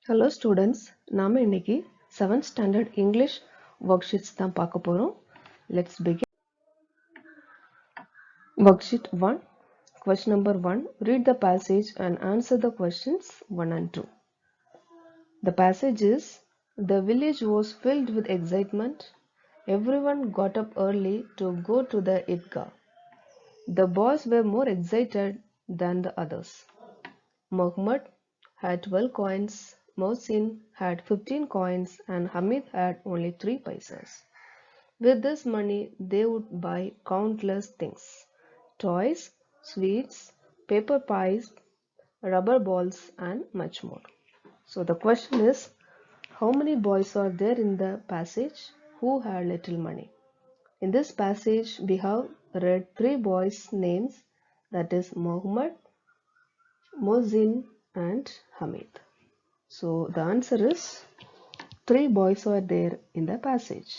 Hello students, நாம இன்னைக்கு 7th standard English worksheets தான் பார்க்க போறோம். Let's begin. Worksheet 1. Question number 1. Read the passage and answer the questions 1 and 2. The passage is, the village was filled with excitement. Everyone got up early to go to the Idgah. The boys were more excited than the others. Muhammad had 12 coins, Mohsin had 15 coins, and Hamid had only 3 paisas. With this money, they would buy countless things: toys, sweets, paper pies, rubber balls, and much more. So the question is, how many boys are there in the passage who had little money? In this passage, we have read 3 boys' names, that is Muhammad, Mohsin, and Hamid. So the answer is 3 boys are there in the passage.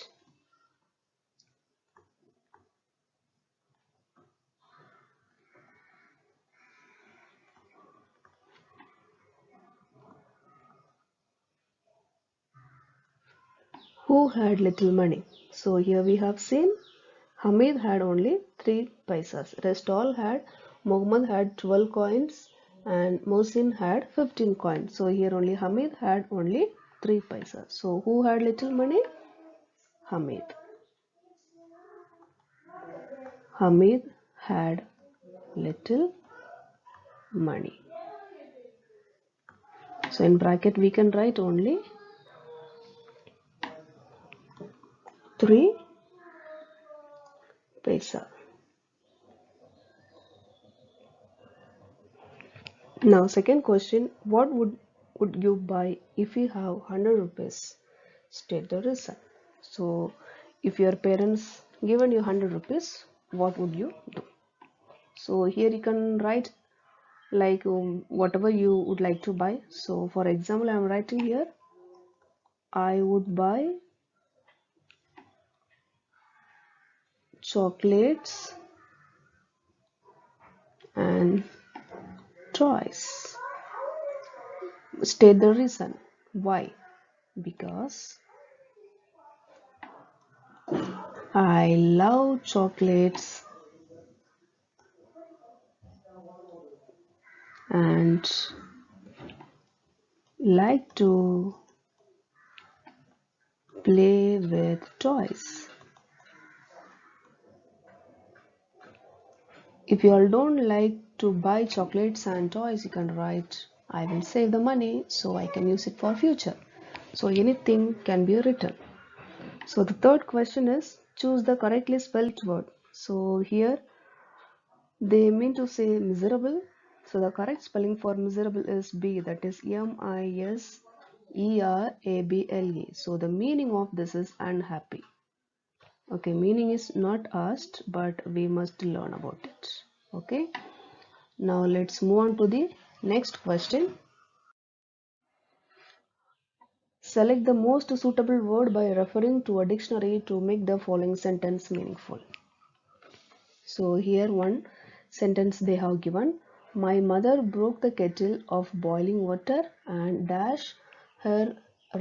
Who had little money? So here we have seen Hamid had only 3 paisas. Rest all had, Muhammad had 12 coins and Mohsin had 15 coins. So here only Hamid had only 3 paisas. So who had little money? Hamid. Hamid had little money. So in bracket we can write only 3 paisa. Now second question, what would you buy if you have 100 rupees? State the reason. So if your parents given you 100 rupees, what would you do? So here you can write like whatever you would like to buy. So for example, I am writing here, I would buy chocolates and toys. State the reason. Why? Because I love chocolates and like to play with toys. If you all don't like to buy chocolates and toys, you can write, I will save the money so I can use it for future. So anything can be written. So the third question is, choose the correctly spelled word. So here they mean to say miserable. So the correct spelling for miserable is B, that is M-I-S-E-R-A-B-L-E. So the meaning of this is unhappy. Okay, meaning is not asked, but we must learn about it. Okay, now let's move on to the next question. Select the most suitable word by referring to a dictionary to make the following sentence meaningful. So here one sentence they have given, my mother broke the kettle of boiling water and dashed her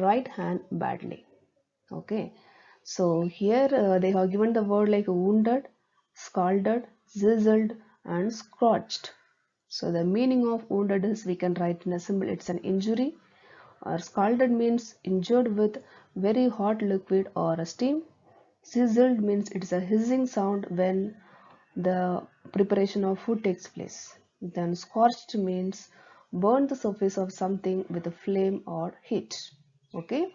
right hand badly. Okay, so here they have given the word like wounded, scalded, sizzled, and scorched. So the meaning of wounded is, we can write in a symbol, it's an injury, or scalded means injured with very hot liquid or a steam. Sizzled means it's a hissing sound when the preparation of food takes place. Then scorched means burn the surface of something with a flame or heat. Okay,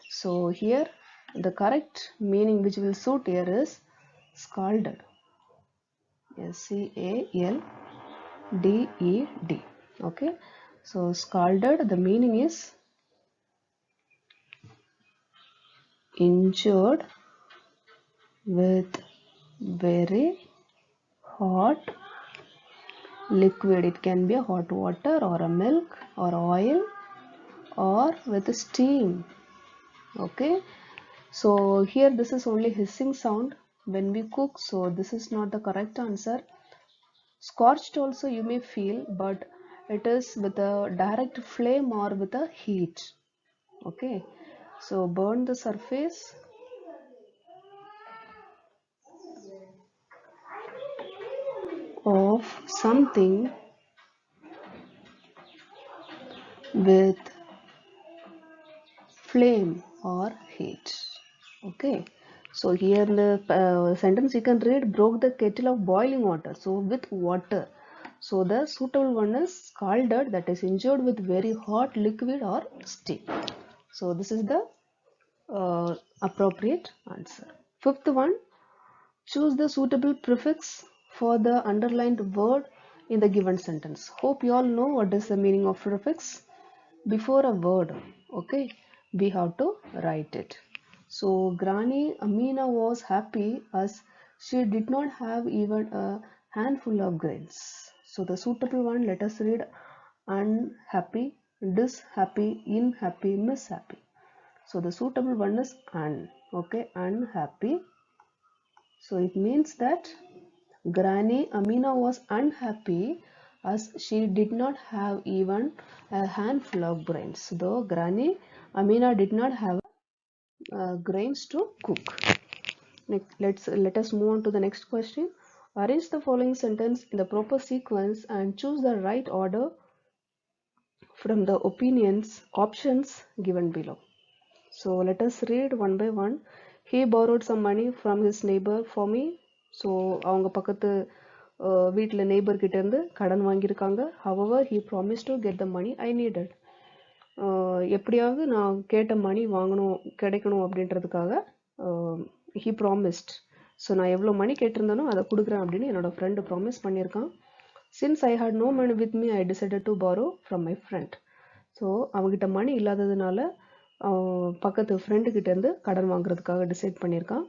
so here the correct meaning which will suit here is scalded. S-C-A-L-D-E-D. Okay, so scalded, the meaning is injured with very hot liquid. It can be a hot water or a milk or oil or with steam. Okay, so here this is only hissing sound when we cook, so this is not the correct answer. Scorched also you may feel, but it is with a direct flame or with a heat. Okay, so burn the surface of something with flame or heat. Okay, so here in the sentence you can read broke the kettle of boiling water. So with water. So the suitable one is scalded, that is injured with very hot liquid or steam. So this is the appropriate answer. Fifth one, choose the suitable prefix for the underlined word in the given sentence. Hope you all know what is the meaning of prefix. Before a word, okay, we have to write it. So Granny Amina was happy as she did not have even a handful of grains. So the suitable one, let us read unhappy, dishappy, unhappy, mishappy. So the suitable one is okay, unhappy. So it means that Granny Amina was unhappy as she did not have even a handful of grains. Though Granny Amina did not have grains to cook. Let us move on to the next question. Arrange the following sentence in the proper sequence and choose the right order from the options given below. So let us read one by one. He borrowed some money from his neighbor for me. So அவங்க பக்கத்து வீட்டில் neighbour கிட்ட இருந்து கடன் வாங்கியிருக்காங்க. However, he promised to get the money I needed. எப்படியாவது நான் கேட்ட மணி வாங்கணும் கிடைக்கணும் அப்படின்றதுக்காக he promised. ஸோ நான் எவ்வளோ மணி கேட்டிருந்தானோ அதை கொடுக்குறேன் அப்படின்னு என்னோட ஃப்ரெண்டு ப்ராமிஸ் பண்ணியிருக்கான். Since I had no money with me, I decided to borrow from my friend. So அவங்ககிட்ட மணி இல்லாததுனால பக்கத்து ஃப்ரெண்டு கிட்டேருந்து கடன் வாங்குறதுக்காக டிசைட் பண்ணியிருக்கான்.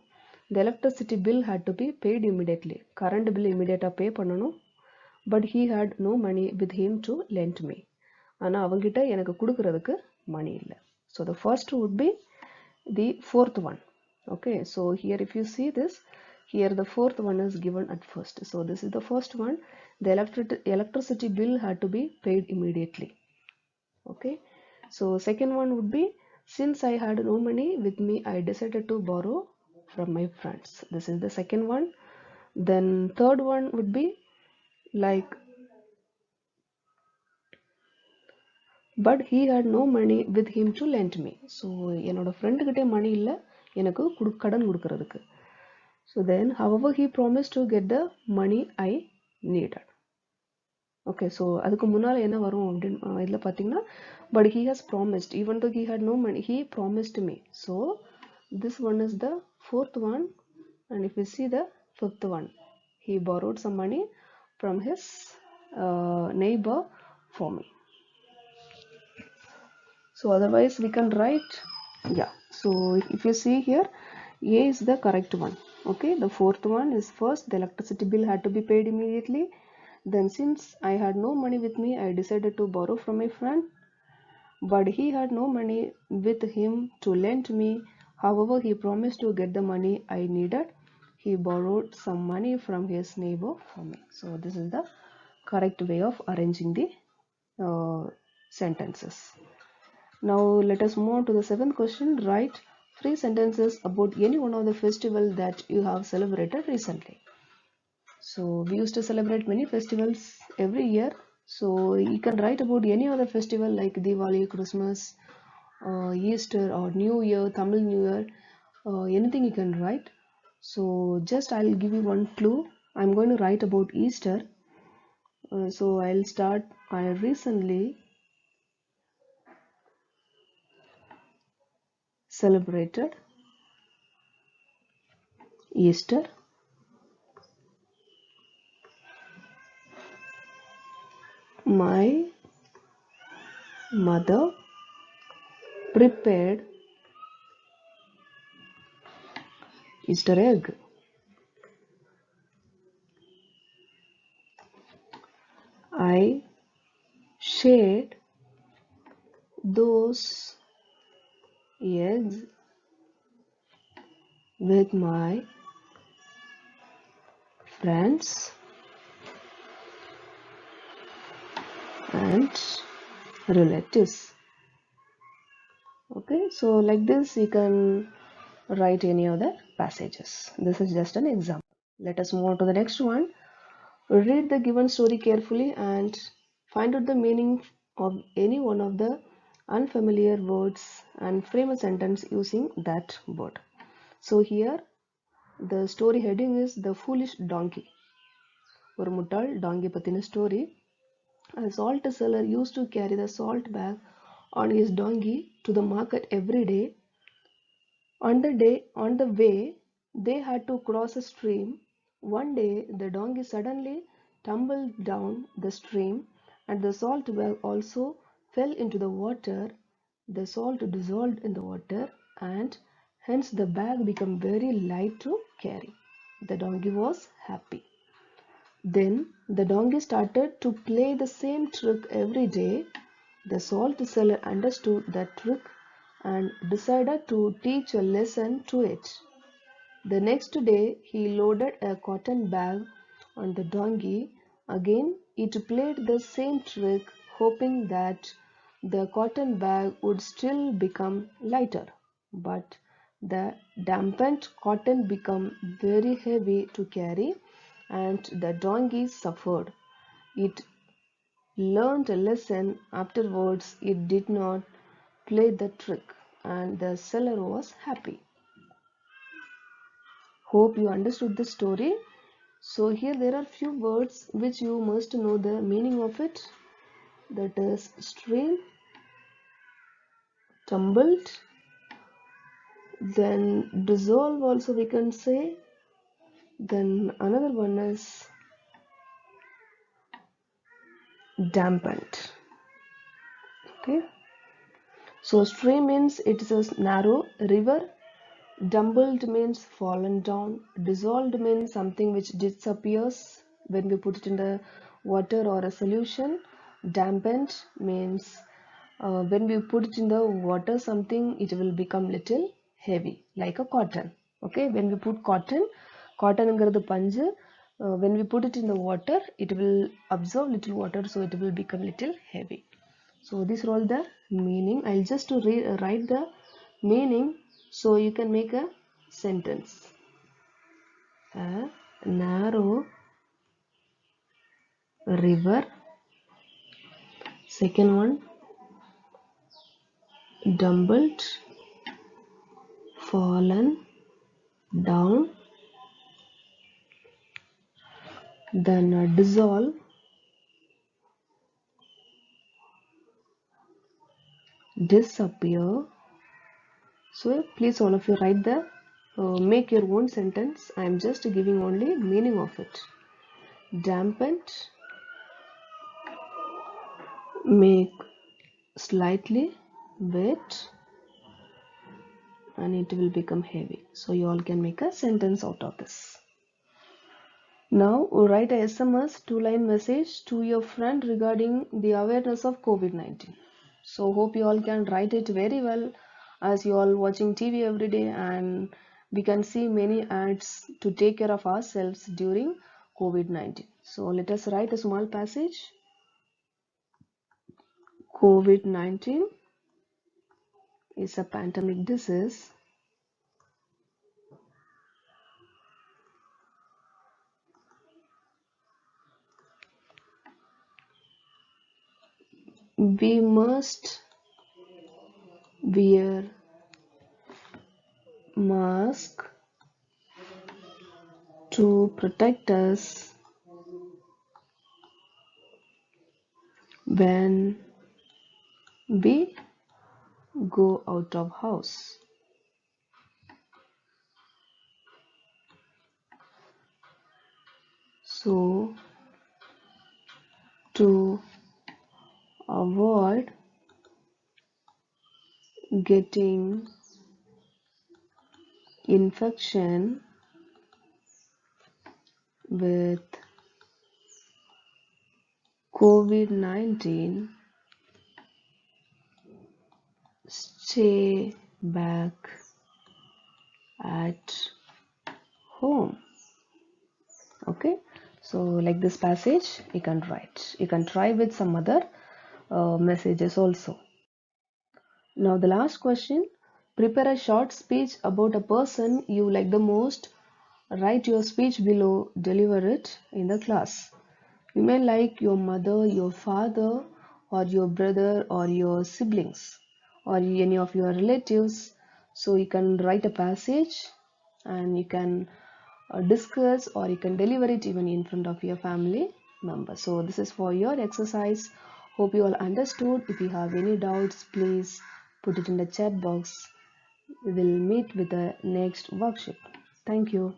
The electricity bill had to be paid immediately. Current bill இமீடியட்டாக பே பண்ணணும். But he had no money with him to lend me. ஆனால் அவங்ககிட்ட எனக்கு கொடுக்கறதுக்கு மணி இல்லை. So the first would be the fourth one. Okay, so here if you see this, here the fourth one is given at first. So this is the first one. The electricity bill had to be paid immediately. Okay, so second one would be, since I had no money with me, I decided to borrow from my friends. This is the second one. Then third one would be like, but he had no money with him to lend me. So என்னோட friend கிட்டே மணி இல்லை எனக்கு கடன் கொடுக்கறதுக்கு. So then, however, he promised to get the money I needed. Okay, so அதுக்கு முன்னால் என்ன வரும் அப்படின்னு இதில் பார்த்தீங்கன்னா, but he has promised, even though he had no money, he promised me. So this one is the fourth one. And if you see the fifth one, he borrowed some money from his neighbor for me. So otherwise we can write, yeah, so if you see here, A is the correct one. Okay, the fourth one is first, the electricity bill had to be paid immediately. Then since I had no money with me, I decided to borrow from my friend, but he had no money with him to lend me. However, he promised to get the money I needed. He borrowed some money from his neighbor for me. So this is the correct way of arranging the sentences. Now let us move on to the seventh question. Write 3 sentences about any one of the festival that you have celebrated recently. So we used to celebrate many festivals every year. So you can write about any other festival like Diwali, Christmas, Easter or New Year, Tamil New Year, anything you can write. So just I'll give you one clue. I'm going to write about Easter. So I'll start. I recently celebrated Easter. My mother prepared Easter egg. I shared those eggs with my friends and relatives. Okay, so like this you can write any other passages. This is just an example. Let us move on to the next one. Read the given story carefully and find out the meaning of any one of the unfamiliar words and frame a sentence using that word. So here the story heading is The Foolish Donkey. ஒரு முட்டாள் டாங்கி பத்தின story. A salt seller used to carry the salt bag on his donkey to the market every day. On the way, they had to cross a stream. One day, the donkey suddenly tumbled down the stream, and the salt bag also fell into the water. The salt dissolved in the water, and hence the bag became very light to carry. The donkey was happy. Then the donkey started to play the same trick every day. The salt seller understood that trick and decided to teach a lesson to it. The next day he loaded a cotton bag on the donkey. Again it played the same trick, hoping that the cotton bag would still become lighter. But the dampened cotton became very heavy to carry, and the donkey suffered. It learned a lesson. Afterwards, it did not play the trick, and the seller was happy. Hope you understood the story. So here there are few words which you must know the meaning of it. That is stream, tumbled, then dissolve also we can say. Then another one is dampened. Okay. So stream means it is a narrow river. Tumbled means fallen down. Dissolved means something which disappears when we put it in the water or a solution. Dampened means when we put it in the water something it will become little heavy like a cotton. Okay, when we put cotton is panju. When we put it in the water it will absorb little water, so it will become little heavy. So these are all the meaning. I'll just to write the meaning so you can make a sentence. A narrow river. Second one, tumbled, fallen down. Then dissolve, disappear. So please all of you write the make your own sentence. I am just giving only meaning of it. Dampened, make slightly wet, and it will become heavy. So you all can make a sentence out of this. Now write a SMS 2-line message to your friend regarding the awareness of COVID-19. So hope you all can write it very well, as you all watching TV every day and we can see many ads to take care of ourselves during COVID-19. So let us write a small passage. COVID-19 is a pandemic disease. We must wear mask to protect us when we go out of house. So to avoid getting infection with COVID-19, stay back at home. Okay, so like this passage you can write. You can try with some other messages also. Now the last question, prepare a short speech about a person you like the most. Write your speech below, deliver it in the class. You may like your mother, your father, or your brother, or your siblings, or any of your relatives. So you can write a passage and you can discuss or you can deliver it even in front of your family members. So this is for your exercise. Hope you all understood. If you have any doubts, please put it in the chat box. We will meet with the next worksheet. Thank you.